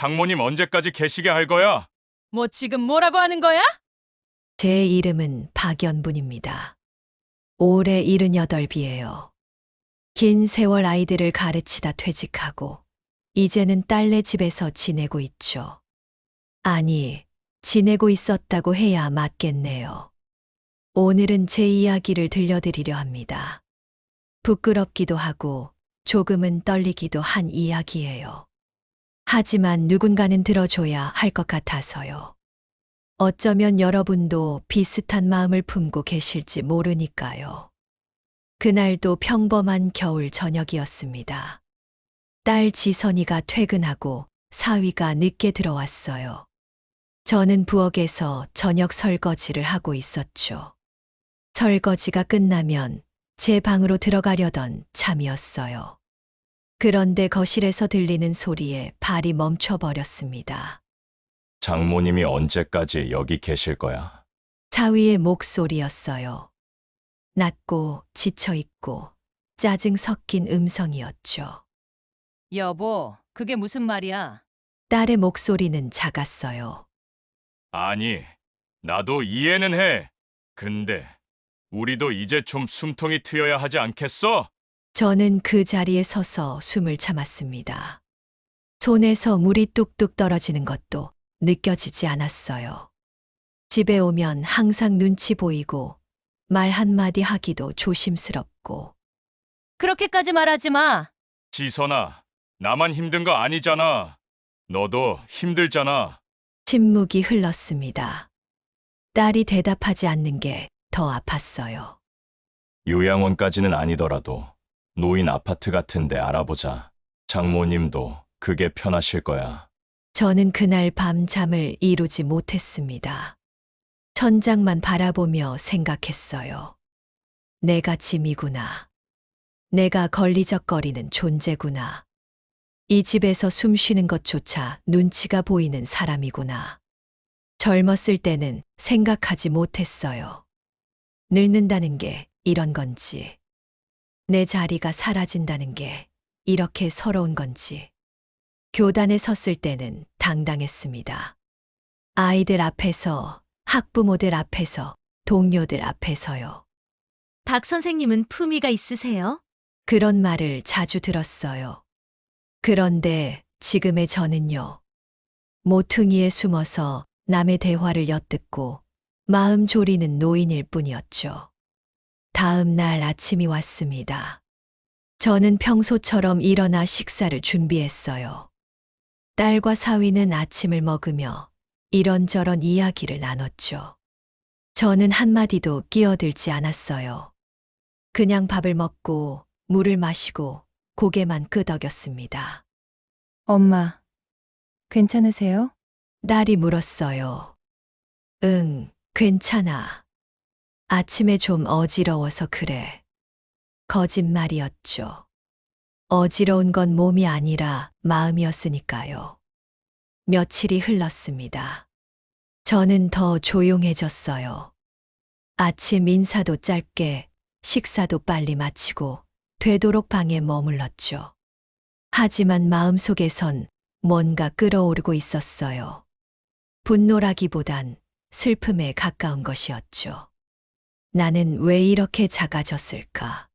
장모님 언제까지 계시게 할 거야? 뭐 지금 뭐라고 하는 거야? 제 이름은 박연분입니다. 올해 78이에요. 긴 세월 아이들을 가르치다 퇴직하고 이제는 딸네 집에서 지내고 있죠. 아니, 지내고 있었다고 해야 맞겠네요. 오늘은 제 이야기를 들려드리려 합니다. 부끄럽기도 하고 조금은 떨리기도 한 이야기예요. 하지만 누군가는 들어줘야 할 것 같아서요. 어쩌면 여러분도 비슷한 마음을 품고 계실지 모르니까요. 그날도 평범한 겨울 저녁이었습니다. 딸 지선이가 퇴근하고 사위가 늦게 들어왔어요. 저는 부엌에서 저녁 설거지를 하고 있었죠. 설거지가 끝나면 제 방으로 들어가려던 참이었어요. 그런데 거실에서 들리는 소리에 발이 멈춰버렸습니다. 장모님이 언제까지 여기 계실 거야? 사위의 목소리였어요. 낮고 지쳐있고 짜증 섞인 음성이었죠. 여보, 그게 무슨 말이야? 딸의 목소리는 작았어요. 아니, 나도 이해는 해. 근데 우리도 이제 좀 숨통이 트여야 하지 않겠어? 저는 그 자리에 서서 숨을 참았습니다. 손에서 물이 뚝뚝 떨어지는 것도 느껴지지 않았어요. 집에 오면 항상 눈치 보이고 말 한마디 하기도 조심스럽고 그렇게까지 말하지 마. 지선아, 나만 힘든 거 아니잖아. 너도 힘들잖아. 침묵이 흘렀습니다. 딸이 대답하지 않는 게 더 아팠어요. 요양원까지는 아니더라도 노인 아파트 같은데 알아보자. 장모님도 그게 편하실 거야. 저는 그날 밤 잠을 이루지 못했습니다. 천장만 바라보며 생각했어요. 내가 짐이구나. 내가 걸리적거리는 존재구나. 이 집에서 숨 쉬는 것조차 눈치가 보이는 사람이구나. 젊었을 때는 생각하지 못했어요. 늙는다는 게 이런 건지, 내 자리가 사라진다는 게 이렇게 서러운 건지. 교단에 섰을 때는 당당했습니다. 아이들 앞에서, 학부모들 앞에서, 동료들 앞에서요. 박 선생님은 품위가 있으세요? 그런 말을 자주 들었어요. 그런데 지금의 저는요. 모퉁이에 숨어서 남의 대화를 엿듣고 마음 졸이는 노인일 뿐이었죠. 다음 날 아침이 왔습니다. 저는 평소처럼 일어나 식사를 준비했어요. 딸과 사위는 아침을 먹으며 이런저런 이야기를 나눴죠. 저는 한마디도 끼어들지 않았어요. 그냥 밥을 먹고 물을 마시고 고개만 끄덕였습니다. 엄마, 괜찮으세요? 딸이 물었어요. 응, 괜찮아. 아침에 좀 어지러워서 그래. 거짓말이었죠. 어지러운 건 몸이 아니라 마음이었으니까요. 며칠이 흘렀습니다. 저는 더 조용해졌어요. 아침 인사도 짧게, 식사도 빨리 마치고 되도록 방에 머물렀죠. 하지만 마음속에선 뭔가 끓어오르고 있었어요. 분노라기보단 슬픔에 가까운 것이었죠. 나는 왜 이렇게 작아졌을까?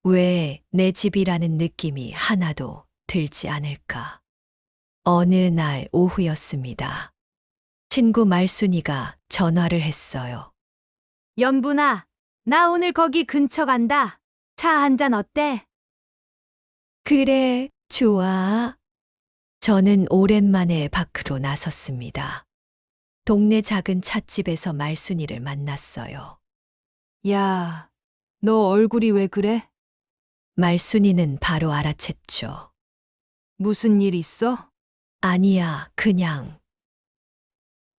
왜 내 집이라는 느낌이 하나도 들지 않을까? 어느 날 오후였습니다. 친구 말순이가 전화를 했어요. 연분아, 나 오늘 거기 근처 간다. 차 한 잔 어때? 그래, 좋아. 저는 오랜만에 밖으로 나섰습니다. 동네 작은 찻집에서 말순이를 만났어요. 야, 너 얼굴이 왜 그래? 말순이는 바로 알아챘죠. 무슨 일 있어? 아니야, 그냥.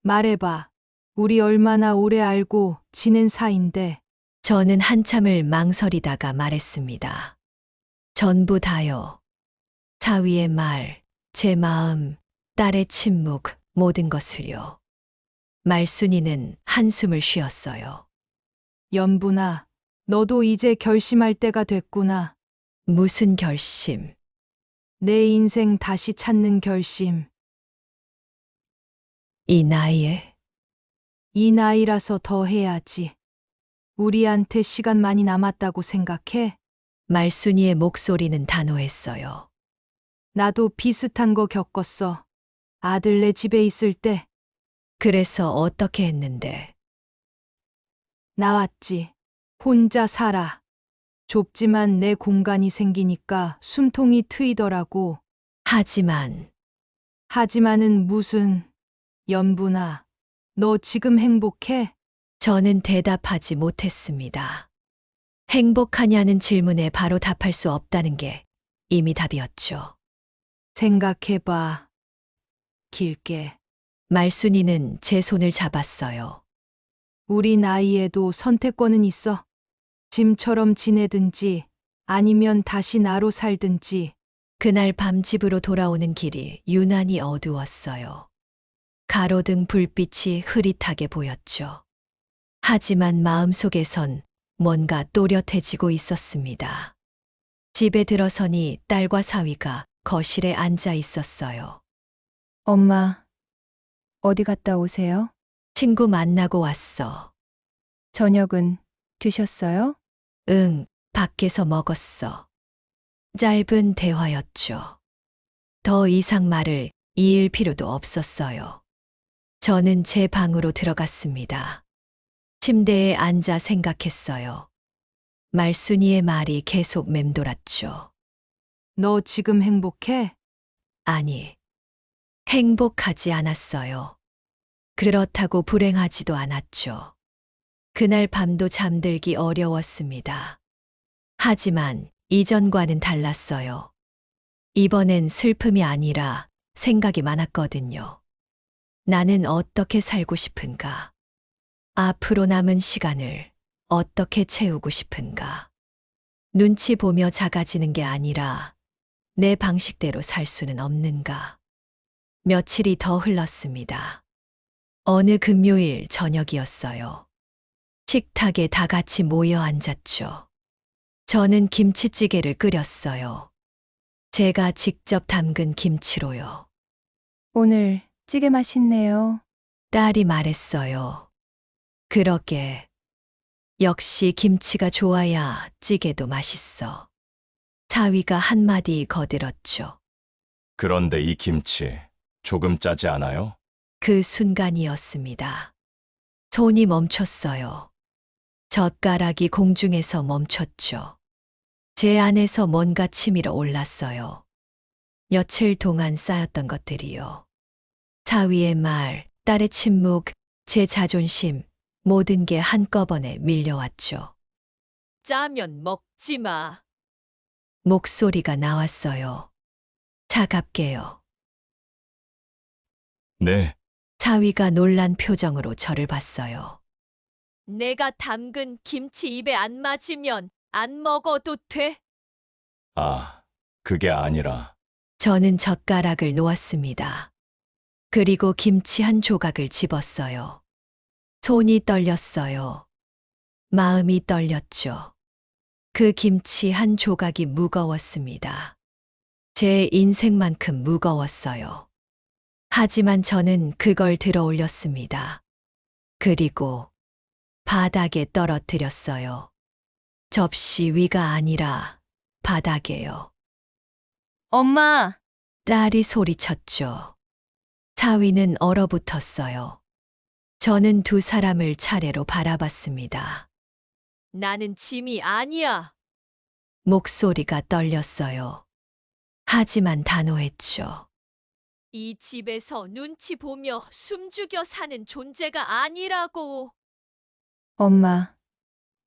말해봐. 우리 얼마나 오래 알고 지낸 사이인데. 저는 한참을 망설이다가 말했습니다. 전부 다요. 사위의 말, 제 마음, 딸의 침묵, 모든 것을요. 말순이는 한숨을 쉬었어요. 연분아, 너도 이제 결심할 때가 됐구나. 무슨 결심? 내 인생 다시 찾는 결심. 이 나이에 이 나이라서 더 해야지. 우리한테 시간 많이 남았다고 생각해? 말순이의 목소리는 단호했어요. 나도 비슷한 거 겪었어. 아들네 집에 있을 때 그래서 어떻게 했는데? 나왔지. 혼자 살아. 좁지만 내 공간이 생기니까 숨통이 트이더라고. 하지만은 무슨, 연분아, 너 지금 행복해? 저는 대답하지 못했습니다. 행복하냐는 질문에 바로 답할 수 없다는 게 이미 답이었죠. 생각해봐. 길게. 말순이는 제 손을 잡았어요. 우리 나이에도 선택권은 있어. 짐처럼 지내든지 아니면 다시 나로 살든지. 그날 밤 집으로 돌아오는 길이 유난히 어두웠어요. 가로등 불빛이 흐릿하게 보였죠. 하지만 마음속에선 뭔가 또렷해지고 있었습니다. 집에 들어서니 딸과 사위가 거실에 앉아 있었어요. 엄마, 어디 갔다 오세요? 친구 만나고 왔어. 저녁은 드셨어요? 응, 밖에서 먹었어. 짧은 대화였죠. 더 이상 말을 이을 필요도 없었어요. 저는 제 방으로 들어갔습니다. 침대에 앉아 생각했어요. 말순이의 말이 계속 맴돌았죠. 너 지금 행복해? 아니, 행복하지 않았어요. 그렇다고 불행하지도 않았죠. 그날 밤도 잠들기 어려웠습니다. 하지만 이전과는 달랐어요. 이번엔 슬픔이 아니라 생각이 많았거든요. 나는 어떻게 살고 싶은가? 앞으로 남은 시간을 어떻게 채우고 싶은가? 눈치 보며 작아지는 게 아니라 내 방식대로 살 수는 없는가? 며칠이 더 흘렀습니다. 어느 금요일 저녁이었어요. 식탁에 다 같이 모여 앉았죠. 저는 김치찌개를 끓였어요. 제가 직접 담근 김치로요. 오늘 찌개 맛있네요. 딸이 말했어요. 그러게. 역시 김치가 좋아야 찌개도 맛있어. 사위가 한마디 거들었죠. 그런데 이 김치 조금 짜지 않아요? 그 순간이었습니다. 손이 멈췄어요. 젓가락이 공중에서 멈췄죠. 제 안에서 뭔가 치밀어 올랐어요. 며칠 동안 쌓였던 것들이요. 사위의 말, 딸의 침묵, 제 자존심, 모든 게 한꺼번에 밀려왔죠. 짜면 먹지 마. 목소리가 나왔어요. 차갑게요. 네, 사위가 놀란 표정으로 저를 봤어요. 내가 담근 김치 입에 안 맞으면 안 먹어도 돼. 아, 그게 아니라 저는 젓가락을 놓았습니다. 그리고 김치 한 조각을 집었어요. 손이 떨렸어요. 마음이 떨렸죠. 그 김치 한 조각이 무거웠습니다. 제 인생만큼 무거웠어요. 하지만 저는 그걸 들어 올렸습니다. 그리고 바닥에 떨어뜨렸어요. 접시 위가 아니라 바닥에요. 엄마, 딸이 소리쳤죠. 사위는 얼어붙었어요. 저는 두 사람을 차례로 바라봤습니다. 나는 짐이 아니야. 목소리가 떨렸어요. 하지만 단호했죠. 이 집에서 눈치 보며 숨죽여 사는 존재가 아니라고. 엄마,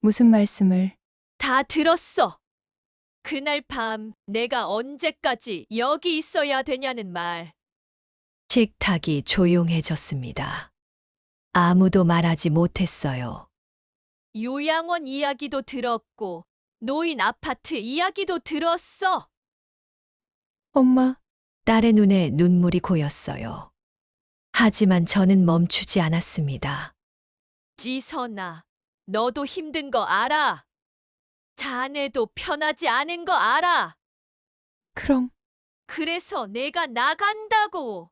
무슨 말씀을? 다 들었어. 그날 밤 내가 언제까지 여기 있어야 되냐는 말. 식탁이 조용해졌습니다. 아무도 말하지 못했어요. 요양원 이야기도 들었고 노인 아파트 이야기도 들었어. 엄마, 딸의 눈에 눈물이 고였어요. 하지만 저는 멈추지 않았습니다. 지선아, 너도 힘든 거 알아. 자네도 편하지 않은 거 알아. 그럼 그래서 내가 나간다고.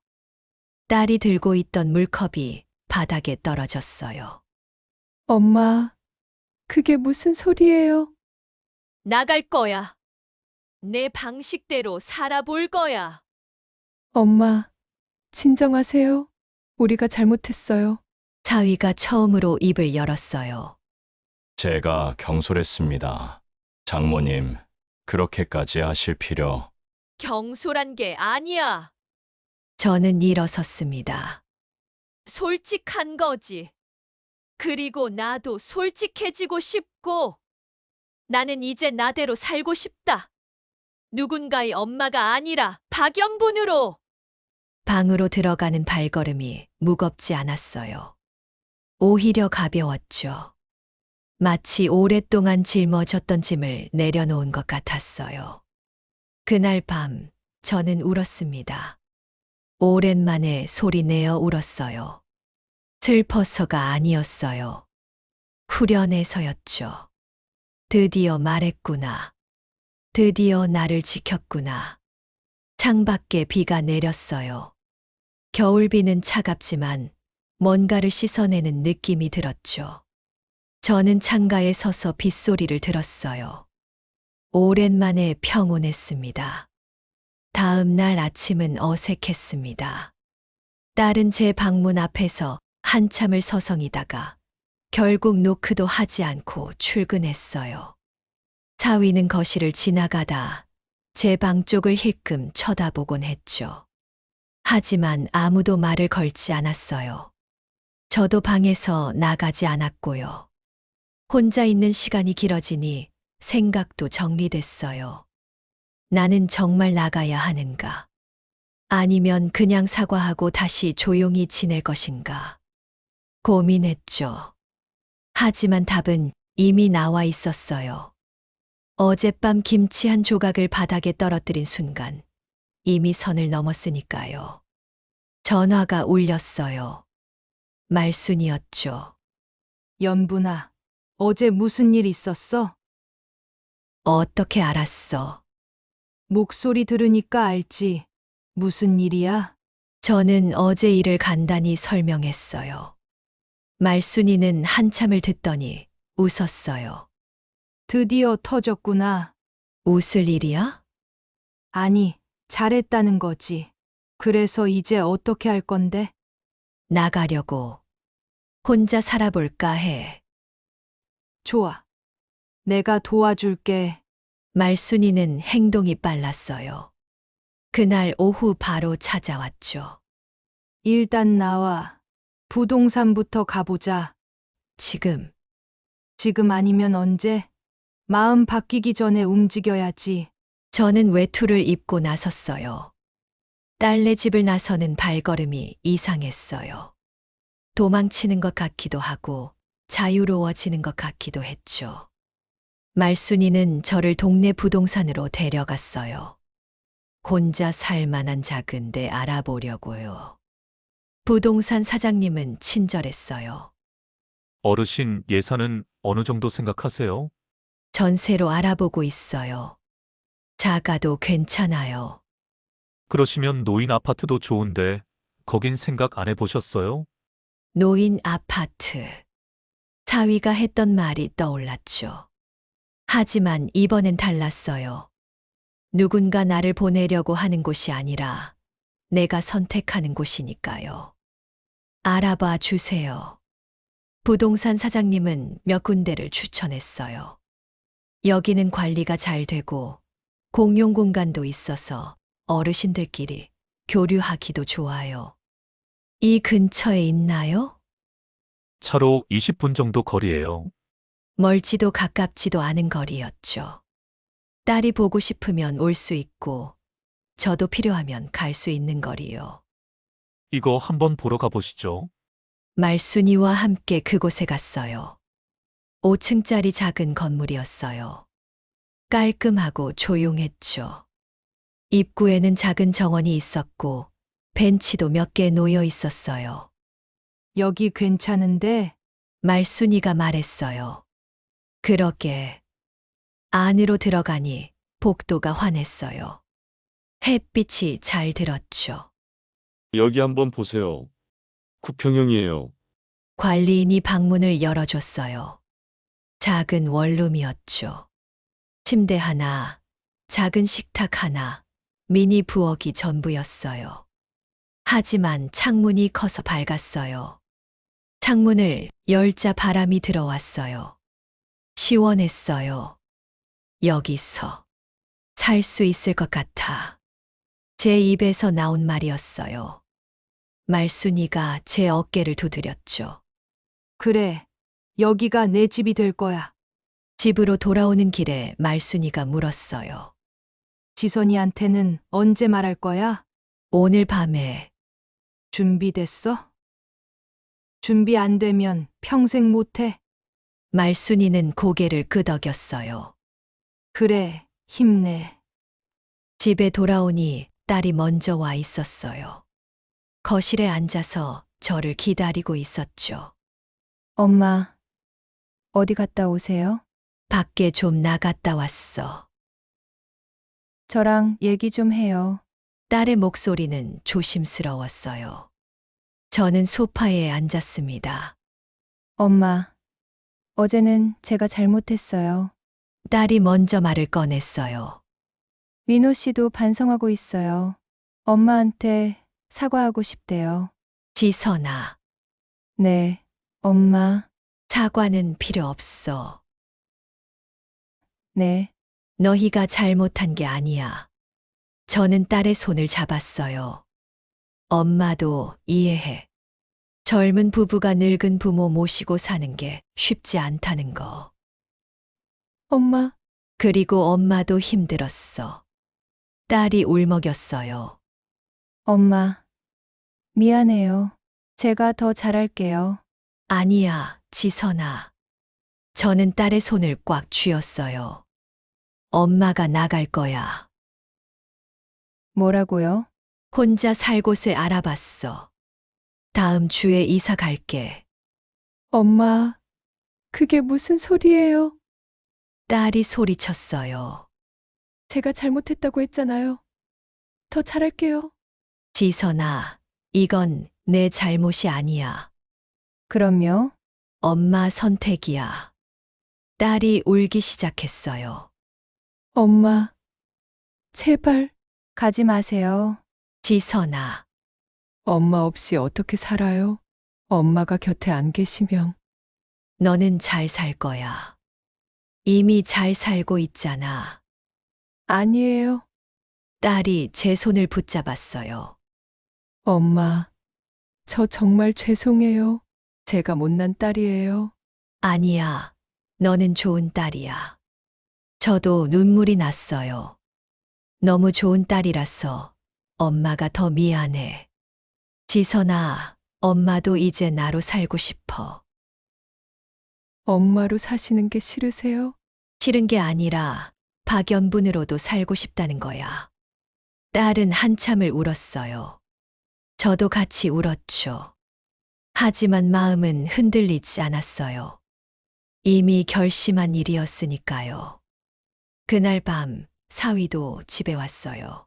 딸이 들고 있던 물컵이 바닥에 떨어졌어요. 엄마, 그게 무슨 소리예요? 나갈 거야. 내 방식대로 살아볼 거야. 엄마, 진정하세요. 우리가 잘못했어요. 사위가 처음으로 입을 열었어요. 제가 경솔했습니다. 장모님, 그렇게까지 하실 필요. 경솔한 게 아니야. 저는 일어섰습니다. 솔직한 거지. 그리고 나도 솔직해지고 싶고, 나는 이제 나대로 살고 싶다. 누군가의 엄마가 아니라 박연분으로. 방으로 들어가는 발걸음이 무겁지 않았어요. 오히려 가벼웠죠. 마치 오랫동안 짊어졌던 짐을 내려놓은 것 같았어요. 그날 밤 저는 울었습니다. 오랜만에 소리내어 울었어요. 슬퍼서가 아니었어요. 후련해서였죠. 드디어 말했구나. 드디어 나를 지켰구나. 창밖에 비가 내렸어요. 겨울비는 차갑지만 뭔가를 씻어내는 느낌이 들었죠. 저는 창가에 서서 빗소리를 들었어요. 오랜만에 평온했습니다. 다음 날 아침은 어색했습니다. 딸은 제 방문 앞에서 한참을 서성이다가 결국 노크도 하지 않고 출근했어요. 사위는 거실을 지나가다 제 방 쪽을 힐끔 쳐다보곤 했죠. 하지만 아무도 말을 걸지 않았어요. 저도 방에서 나가지 않았고요. 혼자 있는 시간이 길어지니 생각도 정리됐어요. 나는 정말 나가야 하는가? 아니면 그냥 사과하고 다시 조용히 지낼 것인가? 고민했죠. 하지만 답은 이미 나와 있었어요. 어젯밤 김치 한 조각을 바닥에 떨어뜨린 순간 이미 선을 넘었으니까요. 전화가 울렸어요. 말순이었죠. 연분아, 어제 무슨 일 있었어? 어떻게 알았어? 목소리 들으니까 알지. 무슨 일이야? 저는 어제 일을 간단히 설명했어요. 말순이는 한참을 듣더니 웃었어요. 드디어 터졌구나. 웃을 일이야? 아니, 잘했다는 거지. 그래서 이제 어떻게 할 건데? 나가려고. 혼자 살아볼까 해. 좋아. 내가 도와줄게. 말순이는 행동이 빨랐어요. 그날 오후 바로 찾아왔죠. 일단 나와. 부동산부터 가보자. 지금 지금 아니면 언제? 마음 바뀌기 전에 움직여야지. 저는 외투를 입고 나섰어요. 딸네 집을 나서는 발걸음이 이상했어요. 도망치는 것 같기도 하고 자유로워지는 것 같기도 했죠. 말순이는 저를 동네 부동산으로 데려갔어요. 혼자 살 만한 작은 데 알아보려고요. 부동산 사장님은 친절했어요. 어르신 예산은 어느 정도 생각하세요? 전세로 알아보고 있어요. 작아도 괜찮아요. 그러시면 노인 아파트도 좋은데 거긴 생각 안 해보셨어요? 노인 아파트. 사위가 했던 말이 떠올랐죠. 하지만 이번엔 달랐어요. 누군가 나를 보내려고 하는 곳이 아니라 내가 선택하는 곳이니까요. 알아봐 주세요. 부동산 사장님은 몇 군데를 추천했어요. 여기는 관리가 잘 되고 공용 공간도 있어서 어르신들끼리 교류하기도 좋아요. 이 근처에 있나요? 차로 20분 정도 거리예요. 멀지도 가깝지도 않은 거리였죠. 딸이 보고 싶으면 올 수 있고 저도 필요하면 갈 수 있는 거리요. 이거 한번 보러 가보시죠. 말순이와 함께 그곳에 갔어요. 5층짜리 작은 건물이었어요. 깔끔하고 조용했죠. 입구에는 작은 정원이 있었고 벤치도 몇 개 놓여 있었어요. 여기 괜찮은데? 말순이가 말했어요. 그러게. 안으로 들어가니 복도가 환했어요. 햇빛이 잘 들었죠. 여기 한번 보세요. 구평형이에요. 관리인이 방문을 열어줬어요. 작은 원룸이었죠. 침대 하나, 작은 식탁 하나, 미니 부엌이 전부였어요. 하지만 창문이 커서 밝았어요. 창문을 열자 바람이 들어왔어요. 시원했어요. 여기서 살 수 있을 것 같아. 제 입에서 나온 말이었어요. 말순이가 제 어깨를 두드렸죠. 그래. 여기가 내 집이 될 거야. 집으로 돌아오는 길에 말순이가 물었어요. 지선이한테는 언제 말할 거야? 오늘 밤에 준비됐어? 준비 안 되면 평생 못 해. 말순이는 고개를 끄덕였어요. 그래. 힘내. 집에 돌아오니 딸이 먼저 와 있었어요. 거실에 앉아서 저를 기다리고 있었죠. 엄마, 어디 갔다 오세요? 밖에 좀 나갔다 왔어. 저랑 얘기 좀 해요. 딸의 목소리는 조심스러웠어요. 저는 소파에 앉았습니다. 엄마, 어제는 제가 잘못했어요. 딸이 먼저 말을 꺼냈어요. 민호 씨도 반성하고 있어요. 엄마한테 사과하고 싶대요. 지선아, 네, 엄마, 사과는 필요 없어. 네. 너희가 잘못한 게 아니야. 저는 딸의 손을 잡았어요. 엄마도 이해해. 젊은 부부가 늙은 부모 모시고 사는 게 쉽지 않다는 거. 엄마, 그리고 엄마도 힘들었어. 딸이 울먹였어요. 엄마, 미안해요. 제가 더 잘할게요. 아니야, 지선아. 저는 딸의 손을 꽉 쥐었어요. 엄마가 나갈 거야. 뭐라고요? 혼자 살 곳을 알아봤어. 다음 주에 이사 갈게. 엄마, 그게 무슨 소리예요? 딸이 소리쳤어요. 제가 잘못했다고 했잖아요. 더 잘할게요. 지선아, 이건 내 잘못이 아니야. 그럼요. 엄마 선택이야. 딸이 울기 시작했어요. 엄마, 제발 가지 마세요. 지선아, 엄마 없이 어떻게 살아요? 엄마가 곁에 안 계시면. 너는 잘 살 거야. 이미 잘 살고 있잖아. 아니에요. 딸이 제 손을 붙잡았어요. 엄마, 저 정말 죄송해요. 제가 못난 딸이에요. 아니야. 너는 좋은 딸이야. 저도 눈물이 났어요. 너무 좋은 딸이라서 엄마가 더 미안해. 지선아, 엄마도 이제 나로 살고 싶어. 엄마로 사시는 게 싫으세요? 싫은 게 아니라 박연분으로도 살고 싶다는 거야. 딸은 한참을 울었어요. 저도 같이 울었죠. 하지만 마음은 흔들리지 않았어요. 이미 결심한 일이었으니까요. 그날 밤 사위도 집에 왔어요.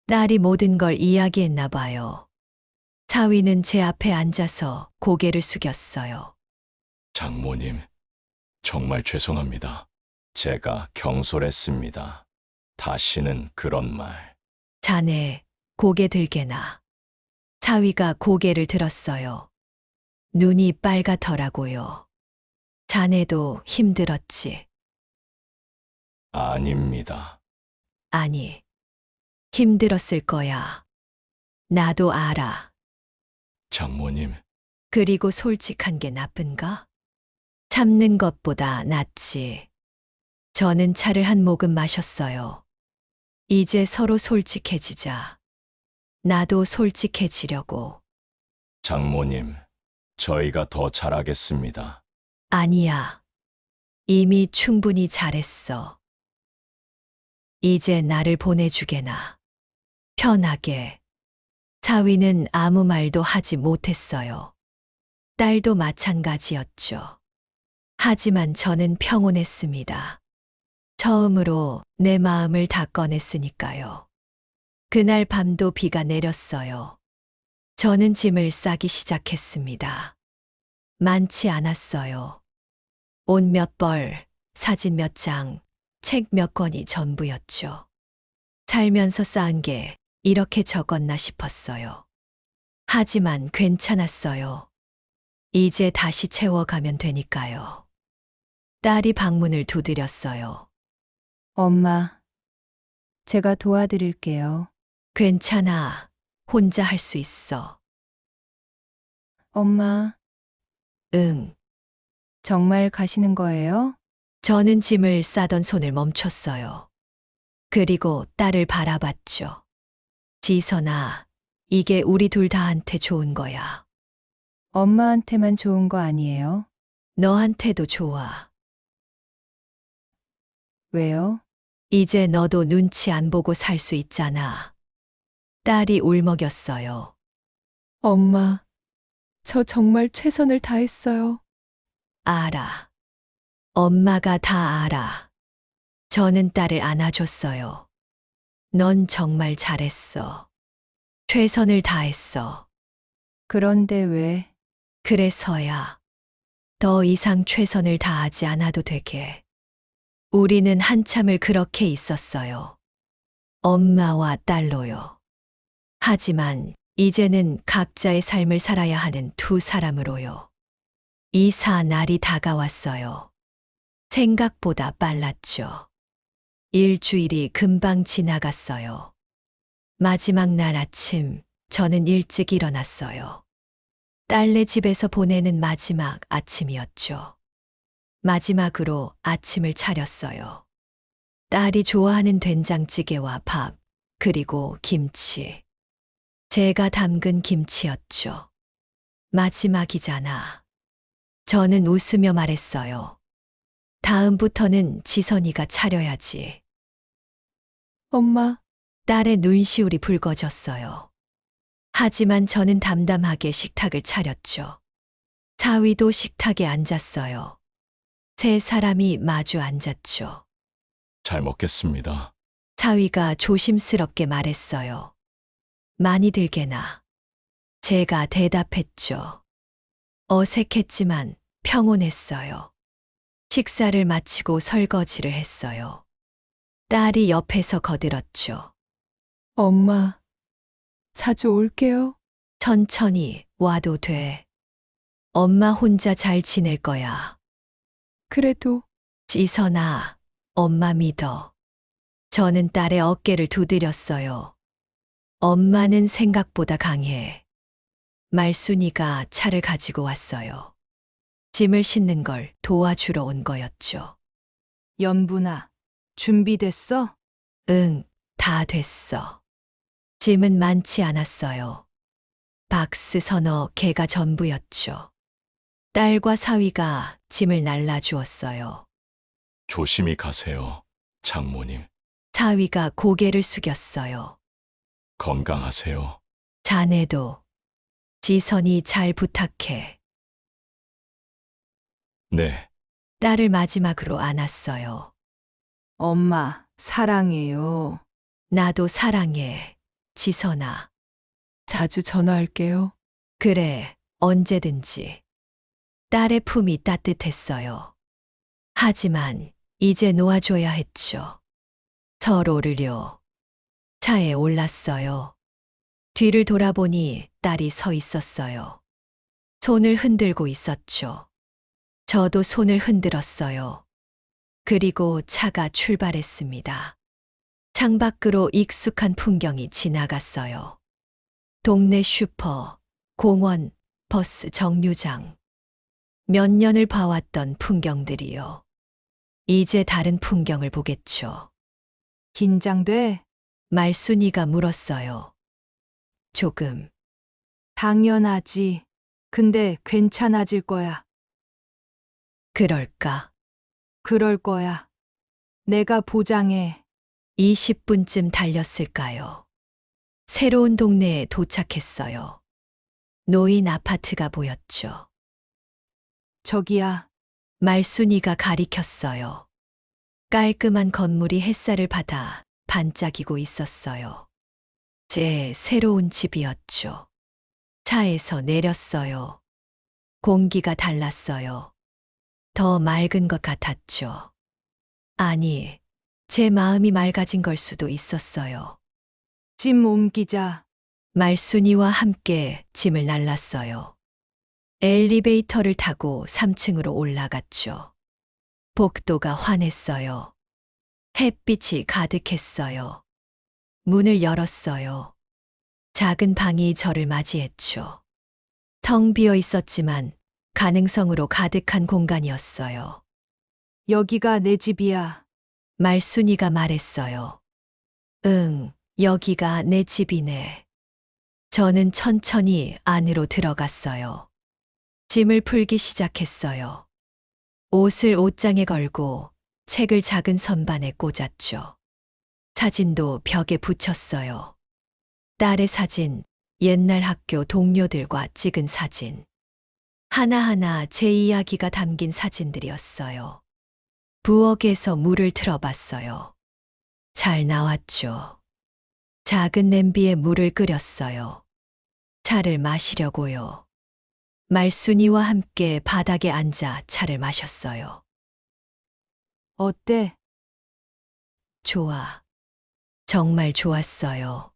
딸이 모든 걸 이야기했나 봐요. 사위는 제 앞에 앉아서 고개를 숙였어요. 장모님, 정말 죄송합니다. 제가 경솔했습니다. 다시는 그런 말. 자네, 고개 들게나. 사위가 고개를 들었어요. 눈이 빨갛더라고요. 자네도 힘들었지? 아닙니다. 아니, 힘들었을 거야. 나도 알아. 장모님, 그리고 솔직한 게 나쁜가? 참는 것보다 낫지. 저는 차를 한 모금 마셨어요. 이제 서로 솔직해지자. 나도 솔직해지려고. 장모님, 저희가 더 잘하겠습니다. 아니야. 이미 충분히 잘했어. 이제 나를 보내주게나. 편하게. 사위는 아무 말도 하지 못했어요. 딸도 마찬가지였죠. 하지만 저는 평온했습니다. 처음으로 내 마음을 다 꺼냈으니까요. 그날 밤도 비가 내렸어요. 저는 짐을 싸기 시작했습니다. 많지 않았어요. 옷 몇 벌, 사진 몇 장, 책 몇 권이 전부였죠. 살면서 쌓은 게 이렇게 적었나 싶었어요. 하지만 괜찮았어요. 이제 다시 채워가면 되니까요. 딸이 방문을 두드렸어요. 엄마, 제가 도와드릴게요. 괜찮아. 혼자 할 수 있어. 엄마, 응. 정말 가시는 거예요? 저는 짐을 싸던 손을 멈췄어요. 그리고 딸을 바라봤죠. 지선아, 이게 우리 둘 다한테 좋은 거야. 엄마한테만 좋은 거 아니에요? 너한테도 좋아. 왜요? 이제 너도 눈치 안 보고 살 수 있잖아. 딸이 울먹였어요. 엄마, 저 정말 최선을 다했어요. 알아. 엄마가 다 알아. 저는 딸을 안아줬어요. 넌 정말 잘했어. 최선을 다했어. 그런데 왜? 그래서야. 더 이상 최선을 다하지 않아도 되게. 우리는 한참을 그렇게 있었어요. 엄마와 딸로요. 하지만 이제는 각자의 삶을 살아야 하는 두 사람으로요. 이사 날이 다가왔어요. 생각보다 빨랐죠. 일주일이 금방 지나갔어요. 마지막 날 아침, 저는 일찍 일어났어요. 딸네 집에서 보내는 마지막 아침이었죠. 마지막으로 아침을 차렸어요. 딸이 좋아하는 된장찌개와 밥, 그리고 김치. 제가 담근 김치였죠. 마지막이잖아. 저는 웃으며 말했어요. 다음부터는 지선이가 차려야지. 엄마, 딸의 눈시울이 붉어졌어요. 하지만 저는 담담하게 식탁을 차렸죠. 사위도 식탁에 앉았어요. 세 사람이 마주 앉았죠. 잘 먹겠습니다. 사위가 조심스럽게 말했어요. 많이 들게나. 제가 대답했죠. 어색했지만 평온했어요. 식사를 마치고 설거지를 했어요. 딸이 옆에서 거들었죠. 엄마, 자주 올게요. 천천히 와도 돼. 엄마 혼자 잘 지낼 거야. 그래도 지선아, 엄마 믿어. 저는 딸의 어깨를 두드렸어요. 엄마는 생각보다 강해. 말순이가 차를 가지고 왔어요. 짐을 싣는 걸 도와주러 온 거였죠. 연분아, 준비됐어? 응, 다 됐어. 짐은 많지 않았어요. 박스 서너 개가 전부였죠. 딸과 사위가 짐을 날라주었어요. 조심히 가세요, 장모님. 사위가 고개를 숙였어요. 건강하세요. 자네도. 지선이 잘 부탁해. 네, 딸을 마지막으로 안았어요. 엄마, 사랑해요. 나도 사랑해, 지선아. 자주 전화할게요. 그래, 언제든지. 딸의 품이 따뜻했어요. 하지만 이제 놓아줘야 했죠. 서로를요. 차에 올랐어요. 뒤를 돌아보니 딸이 서 있었어요. 손을 흔들고 있었죠. 저도 손을 흔들었어요. 그리고 차가 출발했습니다. 창밖으로 익숙한 풍경이 지나갔어요. 동네 슈퍼, 공원, 버스 정류장. 몇 년을 봐왔던 풍경들이요. 이제 다른 풍경을 보겠죠. 긴장돼? 말순이가 물었어요. 조금. 당연하지. 근데 괜찮아질 거야. 그럴까? 그럴 거야. 내가 보장해. 20분쯤 달렸을까요? 새로운 동네에 도착했어요. 노인 아파트가 보였죠. 저기야, 말순이가 가리켰어요. 깔끔한 건물이 햇살을 받아 반짝이고 있었어요. 제 새로운 집이었죠. 차에서 내렸어요. 공기가 달랐어요. 더 맑은 것 같았죠. 아니, 제 마음이 맑아진 걸 수도 있었어요. 짐 옮기자. 말순이와 함께 짐을 날랐어요. 엘리베이터를 타고 3층으로 올라갔죠. 복도가 환했어요. 햇빛이 가득했어요. 문을 열었어요. 작은 방이 저를 맞이했죠. 텅 비어 있었지만 가능성으로 가득한 공간이었어요. 여기가 내 집이야. 말순이가 말했어요. 응, 여기가 내 집이네. 저는 천천히 안으로 들어갔어요. 짐을 풀기 시작했어요. 옷을 옷장에 걸고 책을 작은 선반에 꽂았죠. 사진도 벽에 붙였어요. 딸의 사진, 옛날 학교 동료들과 찍은 사진. 하나하나 제 이야기가 담긴 사진들이었어요. 부엌에서 물을 틀어봤어요. 잘 나왔죠. 작은 냄비에 물을 끓였어요. 차를 마시려고요. 말순이와 함께 바닥에 앉아 차를 마셨어요. 어때? 좋아. 정말 좋았어요.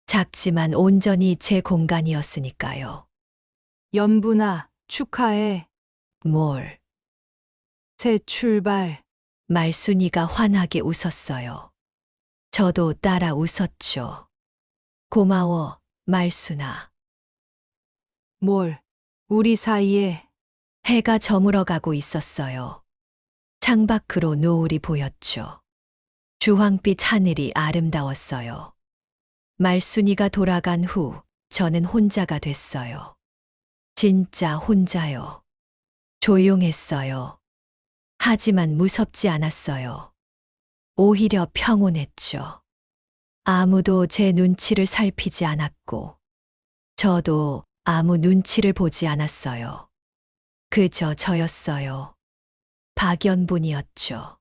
작지만 온전히 제 공간이었으니까요. 연분아, 축하해. 뭘? 새 출발. 말순이가 환하게 웃었어요. 저도 따라 웃었죠. 고마워, 말순아. 뭘? 우리 사이에. 해가 저물어가고 있었어요. 창밖으로 노을이 보였죠. 주황빛 하늘이 아름다웠어요. 말순이가 돌아간 후 저는 혼자가 됐어요. 진짜 혼자요. 조용했어요. 하지만 무섭지 않았어요. 오히려 평온했죠. 아무도 제 눈치를 살피지 않았고, 저도 아무 눈치를 보지 않았어요. 그저 저였어요. 박연분이었죠.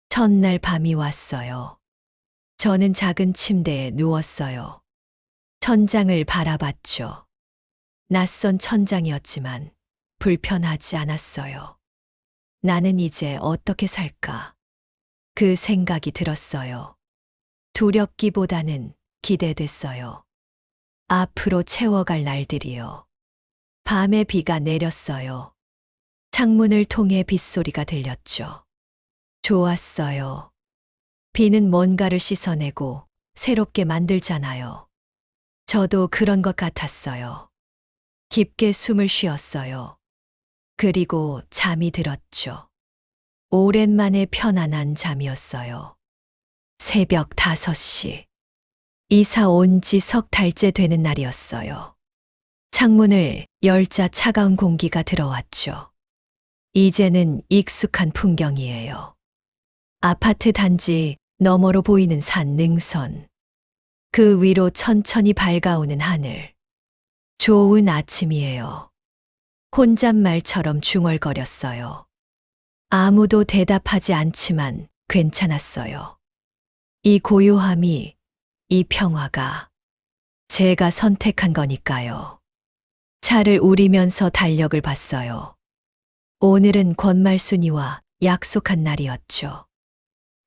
첫날 밤이 왔어요. 저는 작은 침대에 누웠어요. 천장을 바라봤죠. 낯선 천장이었지만 불편하지 않았어요. 나는 이제 어떻게 살까? 그 생각이 들었어요. 두렵기보다는 기대됐어요. 앞으로 채워갈 날들이요. 밤에 비가 내렸어요. 창문을 통해 빗소리가 들렸죠. 좋았어요. 비는 뭔가를 씻어내고 새롭게 만들잖아요. 저도 그런 것 같았어요. 깊게 숨을 쉬었어요. 그리고 잠이 들었죠. 오랜만에 편안한 잠이었어요. 새벽 5시. 이사 온 지 석 달째 되는 날이었어요. 창문을 열자 차가운 공기가 들어왔죠. 이제는 익숙한 풍경이에요. 아파트 단지 너머로 보이는 산 능선. 그 위로 천천히 밝아오는 하늘. 좋은 아침이에요. 혼잣말처럼 중얼거렸어요. 아무도 대답하지 않지만 괜찮았어요. 이 고요함이, 이 평화가 제가 선택한 거니까요. 차를 우리면서 달력을 봤어요. 오늘은 권말순이와 약속한 날이었죠.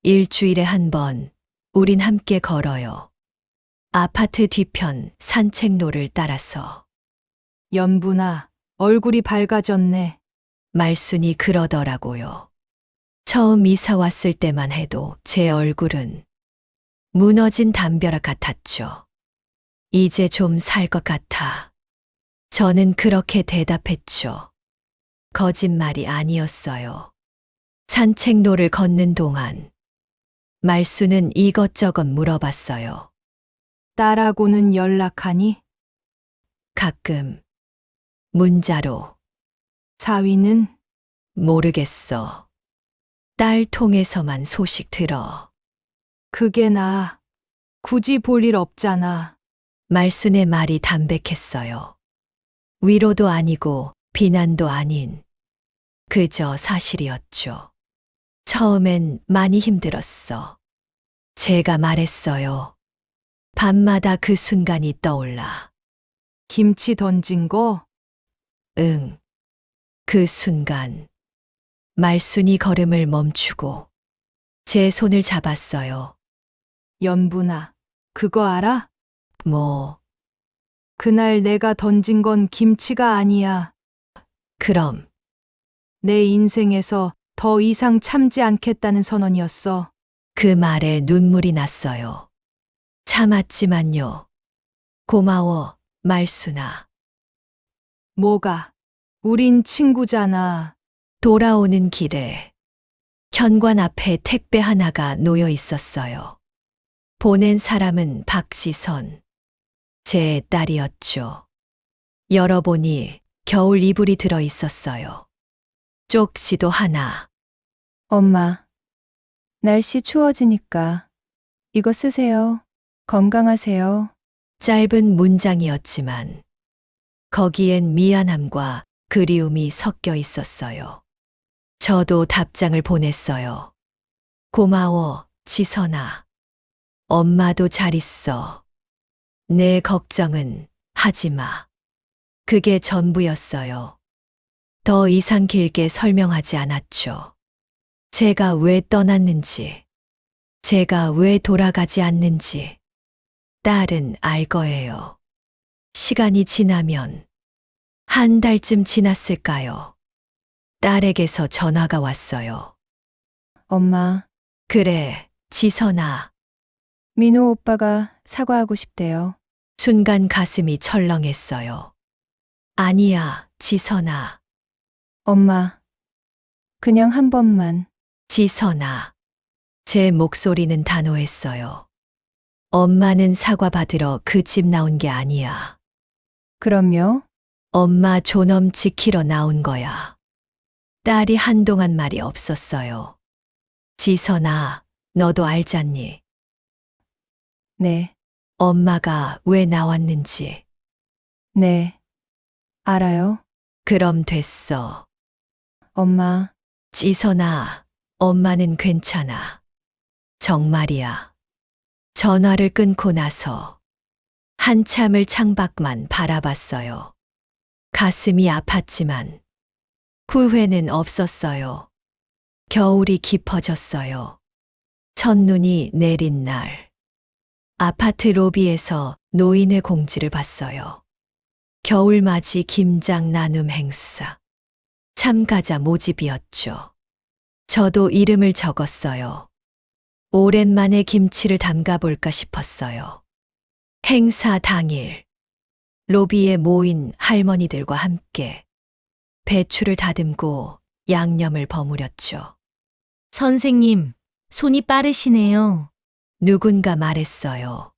일주일에 한 번 우린 함께 걸어요. 아파트 뒤편 산책로를 따라서. 연분아, 얼굴이 밝아졌네. 말순이 그러더라고요. 처음 이사 왔을 때만 해도 제 얼굴은 무너진 담벼락 같았죠. 이제 좀 살 것 같아. 저는 그렇게 대답했죠. 거짓말이 아니었어요. 산책로를 걷는 동안 말순은 이것저것 물어봤어요. 딸하고는 연락하니? 가끔 문자로. 사위는? 모르겠어. 딸 통해서만 소식 들어. 그게 나아. 굳이 볼 일 없잖아. 말순의 말이 담백했어요. 위로도 아니고 비난도 아닌 그저 사실이었죠. 처음엔 많이 힘들었어. 제가 말했어요. 밤마다 그 순간이 떠올라. 김치 던진 거? 응. 그 순간 말순이 걸음을 멈추고 제 손을 잡았어요. 연분아, 그거 알아? 뭐, 그날 내가 던진 건 김치가 아니야. 그럼 내 인생에서 더 이상 참지 않겠다는 선언이었어. 그 말에 눈물이 났어요. 참았지만요. 고마워, 말순아. 뭐가? 우린 친구잖아. 돌아오는 길에 현관 앞에 택배 하나가 놓여 있었어요. 보낸 사람은 박지선. 제 딸이었죠. 열어보니 겨울 이불이 들어 있었어요. 쪽지도 하나. 엄마, 날씨 추워지니까 이거 쓰세요. 건강하세요. 짧은 문장이었지만 거기엔 미안함과 그리움이 섞여 있었어요. 저도 답장을 보냈어요. 고마워, 지선아. 엄마도 잘 있어. 내 걱정은 하지 마. 그게 전부였어요. 더 이상 길게 설명하지 않았죠. 제가 왜 떠났는지, 제가 왜 돌아가지 않는지, 딸은 알 거예요. 시간이 지나면 한 달쯤 지났을까요? 딸에게서 전화가 왔어요. 엄마, 그래, 지선아. 민호 오빠가 사과하고 싶대요. 순간 가슴이 철렁했어요. 아니야, 지선아. 엄마, 그냥 한 번만. 지선아. 제 목소리는 단호했어요. 엄마는 사과받으러 그 집 나온 게 아니야. 그럼요. 엄마 존엄 지키러 나온 거야. 딸이 한동안 말이 없었어요. 지선아, 너도 알잖니? 네, 엄마가 왜 나왔는지. 네. 알아요. 그럼 됐어. 엄마, 지선아, 엄마는 괜찮아. 정말이야. 전화를 끊고 나서 한참을 창밖만 바라봤어요. 가슴이 아팠지만 후회는 없었어요. 겨울이 깊어졌어요. 첫눈이 내린 날, 아파트 로비에서 노인의 공지를 봤어요. 겨울맞이 김장 나눔 행사. 참가자 모집이었죠. 저도 이름을 적었어요. 오랜만에 김치를 담가볼까 싶었어요. 행사 당일, 로비에 모인 할머니들과 함께 배추를 다듬고 양념을 버무렸죠. 선생님, 손이 빠르시네요. 누군가 말했어요.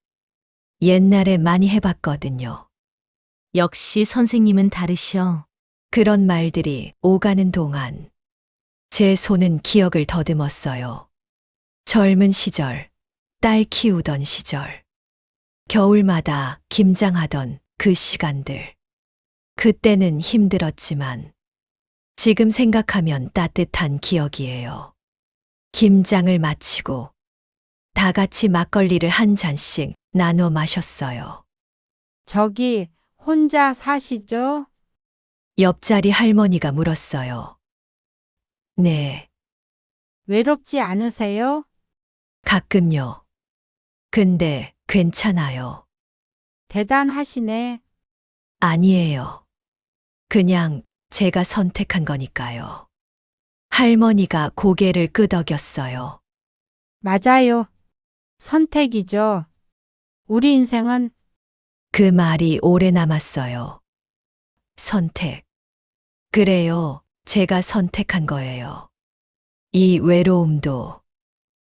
옛날에 많이 해봤거든요. 역시 선생님은 다르셔. 그런 말들이 오가는 동안 제 손은 기억을 더듬었어요. 젊은 시절, 딸 키우던 시절, 겨울마다 김장하던 그 시간들. 그때는 힘들었지만 지금 생각하면 따뜻한 기억이에요. 김장을 마치고 다 같이 막걸리를 한 잔씩 나눠 마셨어요. 저기 혼자 사시죠? 옆자리 할머니가 물었어요. 네, 외롭지 않으세요? 가끔요. 근데 괜찮아요. 대단하시네. 아니에요. 그냥 제가 선택한 거니까요. 할머니가 고개를 끄덕였어요. 맞아요. 선택이죠. 우리 인생은 그 말이 오래 남았어요. 선택. 그래요. 제가 선택한 거예요. 이 외로움도,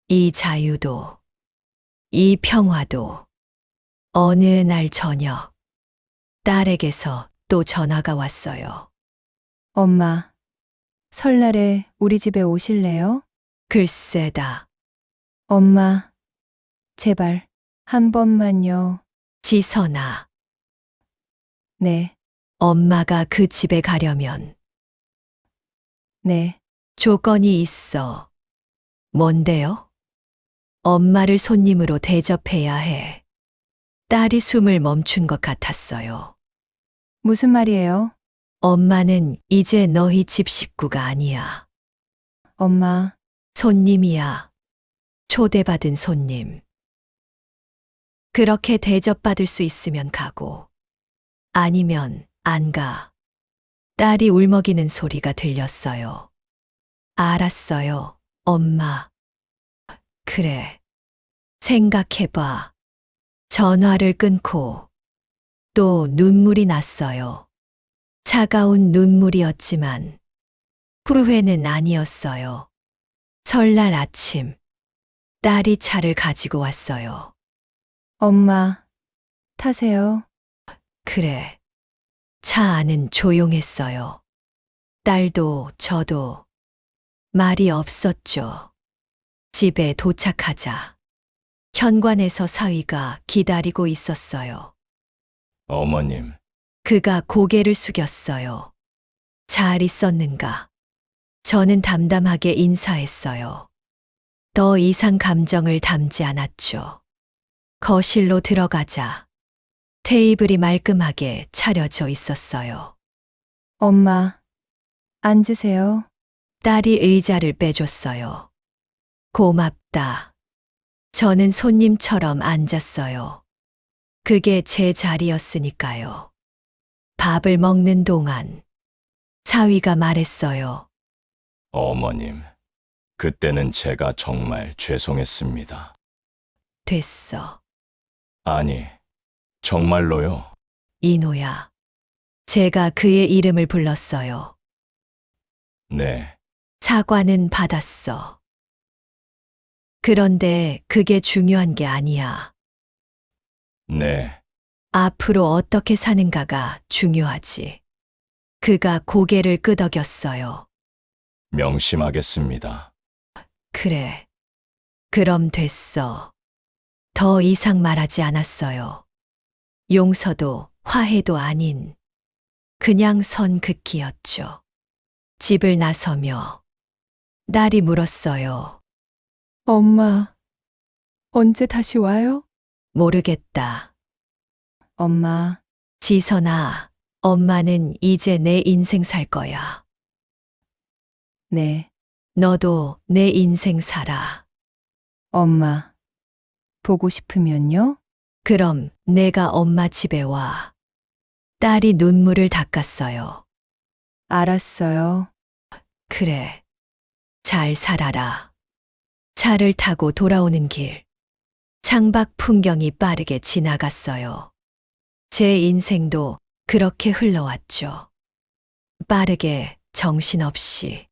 이 자유도, 이 평화도. 어느 날 저녁, 딸에게서 또 전화가 왔어요. 엄마, 설날에 우리 집에 오실래요? 글쎄다. 엄마, 제발, 한 번만요. 지선아. 네, 엄마가 그 집에 가려면 네. 조건이 있어. 뭔데요? 엄마를 손님으로 대접해야 해. 딸이 숨을 멈춘 것 같았어요. 무슨 말이에요? 엄마는 이제 너희 집 식구가 아니야. 엄마, 손님이야. 초대받은 손님. 그렇게 대접받을 수 있으면 가고, 아니면 안 가. 딸이 울먹이는 소리가 들렸어요. 알았어요, 엄마. 그래. 생각해봐. 전화를 끊고 또 눈물이 났어요. 차가운 눈물이었지만 후회는 아니었어요. 설날 아침, 딸이 차를 가지고 왔어요. 엄마, 타세요. 그래. 차 안은 조용했어요. 딸도 저도 말이 없었죠. 집에 도착하자 현관에서 사위가 기다리고 있었어요. 어머님, 그가 고개를 숙였어요. 잘 있었는가? 저는 담담하게 인사했어요. 더 이상 감정을 담지 않았죠. 거실로 들어가자 테이블이 말끔하게 차려져 있었어요. 엄마, 앉으세요. 딸이 의자를 빼줬어요. 고맙다. 저는 손님처럼 앉았어요. 그게 제 자리였으니까요. 밥을 먹는 동안 사위가 말했어요. 어머님, 그때는 제가 정말 죄송했습니다. 됐어. 아니, 정말로요. 이노야. 제가 그의 이름을 불렀어요. 네, 사과는 받았어. 그런데 그게 중요한 게 아니야. 네, 앞으로 어떻게 사는가가 중요하지. 그가 고개를 끄덕였어요. 명심하겠습니다. 그래. 그럼 됐어. 더 이상 말하지 않았어요. 용서도 화해도 아닌 그냥 선 긋기였죠. 집을 나서며 딸이 물었어요. 엄마, 언제 다시 와요? 모르겠다. 엄마, 지선아, 엄마는 이제 내 인생 살 거야. 네. 너도 내 인생 살아. 엄마, 보고 싶으면요? 그럼 내가 엄마 집에 와. 딸이 눈물을 닦았어요. 알았어요. 그래. 잘 살아라. 차를 타고 돌아오는 길. 창밖 풍경이 빠르게 지나갔어요. 제 인생도 그렇게 흘러왔죠. 빠르게, 정신없이.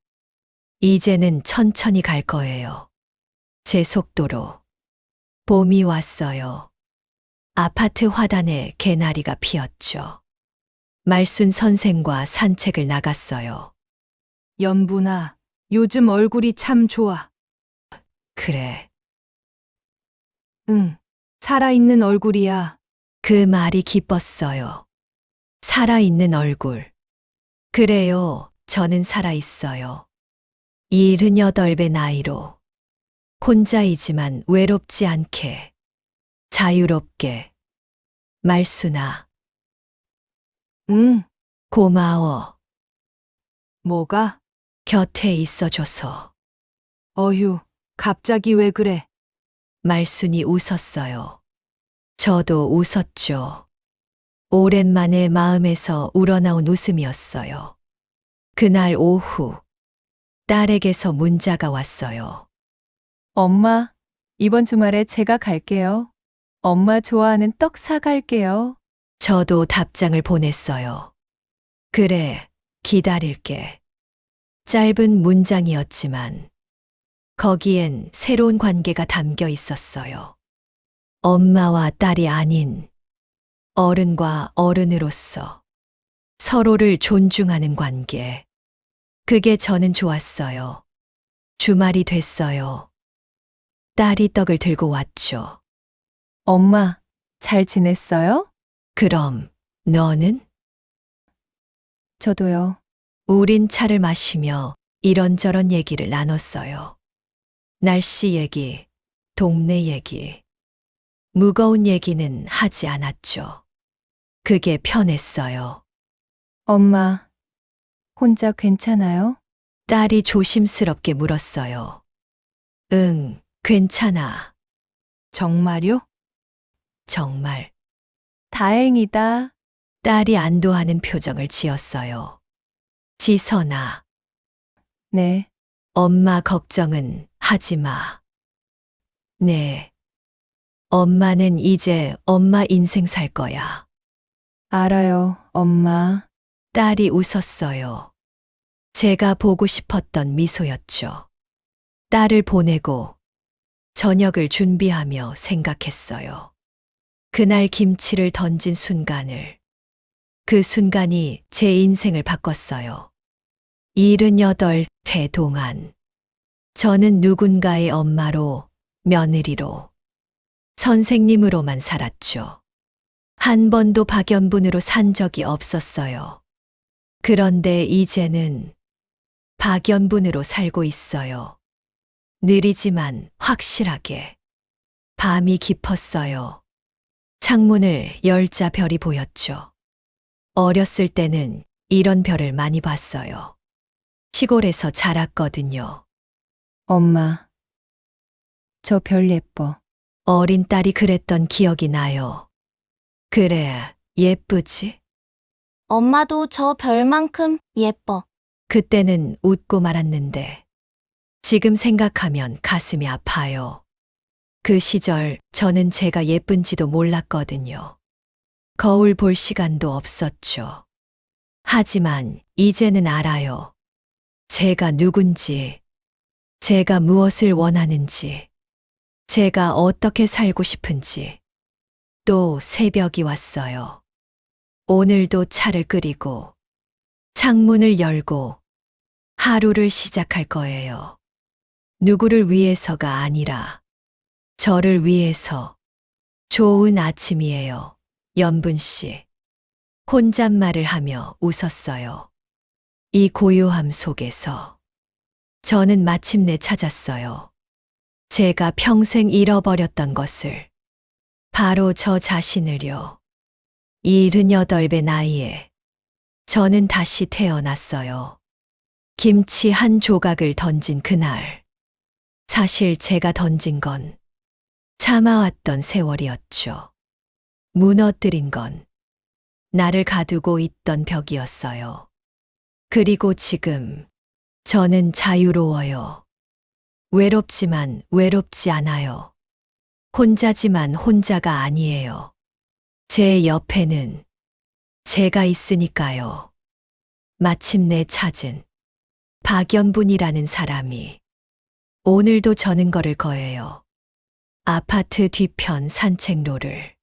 이제는 천천히 갈 거예요. 제 속도로. 봄이 왔어요. 아파트 화단에 개나리가 피었죠. 말순 선생과 산책을 나갔어요. 연분아, 요즘 얼굴이 참 좋아. 그래. 응, 살아있는 얼굴이야. 그 말이 기뻤어요. 살아있는 얼굴. 그래요, 저는 살아있어요. 78배 나이로. 혼자이지만 외롭지 않게. 자유롭게. 말순아, 응, 고마워. 뭐가? 곁에 있어줘서. 어휴, 갑자기 왜 그래? 말순이 웃었어요. 저도 웃었죠. 오랜만에 마음에서 우러나온 웃음이었어요. 그날 오후, 딸에게서 문자가 왔어요. 엄마, 이번 주말에 제가 갈게요. 엄마 좋아하는 떡 사갈게요. 저도 답장을 보냈어요. 그래, 기다릴게. 짧은 문장이었지만, 거기엔 새로운 관계가 담겨 있었어요. 엄마와 딸이 아닌 어른과 어른으로서 서로를 존중하는 관계. 그게 저는 좋았어요. 주말이 됐어요. 딸이 떡을 들고 왔죠. 엄마, 잘 지냈어요? 그럼 너는? 저도요. 우린 차를 마시며 이런저런 얘기를 나눴어요. 날씨 얘기, 동네 얘기. 무거운 얘기는 하지 않았죠. 그게 편했어요. 엄마, 혼자 괜찮아요? 딸이 조심스럽게 물었어요. 응, 괜찮아. 정말요? 정말. 다행이다. 딸이 안도하는 표정을 지었어요. 지선아, 네, 엄마 걱정은 하지 마. 네. 엄마는 이제 엄마 인생 살 거야. 알아요, 엄마. 딸이 웃었어요. 제가 보고 싶었던 미소였죠. 딸을 보내고 저녁을 준비하며 생각했어요. 그날 김치를 던진 순간을. 그 순간이 제 인생을 바꿨어요. 78대 동안 저는 누군가의 엄마로, 며느리로, 선생님으로만 살았죠. 한 번도 박연분으로 산 적이 없었어요. 그런데 이제는 박연분으로 살고 있어요. 느리지만 확실하게. 밤이 깊었어요. 창문을 열자 별이 보였죠. 어렸을 때는 이런 별을 많이 봤어요. 시골에서 자랐거든요. 엄마, 저 별 예뻐. 어린 딸이 그랬던 기억이 나요. 그래, 예쁘지? 엄마도 저 별만큼 예뻐. 그때는 웃고 말았는데 지금 생각하면 가슴이 아파요. 그 시절 저는 제가 예쁜지도 몰랐거든요. 거울 볼 시간도 없었죠. 하지만 이제는 알아요. 제가 누군지, 제가 무엇을 원하는지, 제가 어떻게 살고 싶은지. 또 새벽이 왔어요. 오늘도 차를 끓이고 창문을 열고 하루를 시작할 거예요. 누구를 위해서가 아니라 저를 위해서. 좋은 아침이에요. 연분 씨. 혼잣말을 하며 웃었어요. 이 고요함 속에서 저는 마침내 찾았어요. 제가 평생 잃어버렸던 것을. 바로 저 자신을요. 78배 나이에 저는 다시 태어났어요. 김치 한 조각을 던진 그날. 사실 제가 던진 건 참아왔던 세월이었죠. 무너뜨린 건 나를 가두고 있던 벽이었어요. 그리고 지금 저는 자유로워요. 외롭지만 외롭지 않아요. 혼자지만 혼자가 아니에요. 제 옆에는 제가 있으니까요. 마침내 찾은 박연분이라는 사람이 오늘도 저는 걸을 거예요. 아파트 뒤편 산책로를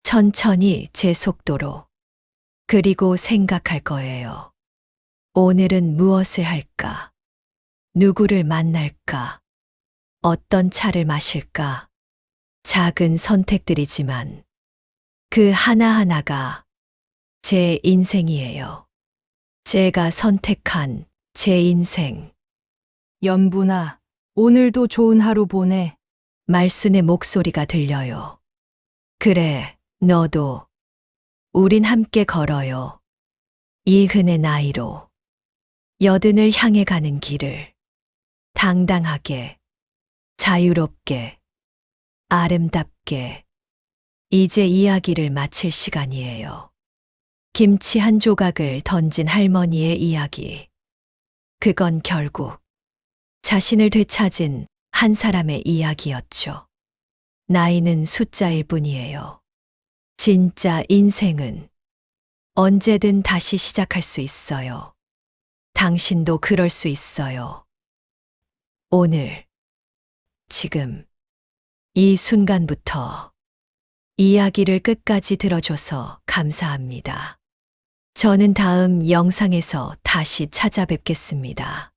천천히 제 속도로. 그리고 생각할 거예요. 오늘은 무엇을 할까? 누구를 만날까? 어떤 차를 마실까? 작은 선택들이지만 그 하나하나가 제 인생이에요. 제가 선택한 제 인생. 연분아, 오늘도 좋은 하루 보내. 말순의 목소리가 들려요. 그래, 너도. 우린 함께 걸어요. 이흔의 나이로. 80을 향해 가는 길을. 당당하게, 자유롭게, 아름답게. 이제 이야기를 마칠 시간이에요. 김치 한 조각을 던진 할머니의 이야기. 그건 결국 자신을 되찾은 한 사람의 이야기였죠. 나이는 숫자일 뿐이에요. 진짜 인생은 언제든 다시 시작할 수 있어요. 당신도 그럴 수 있어요. 오늘, 지금, 이 순간부터 이야기를 끝까지 들어줘서 감사합니다. 저는 다음 영상에서 다시 찾아뵙겠습니다.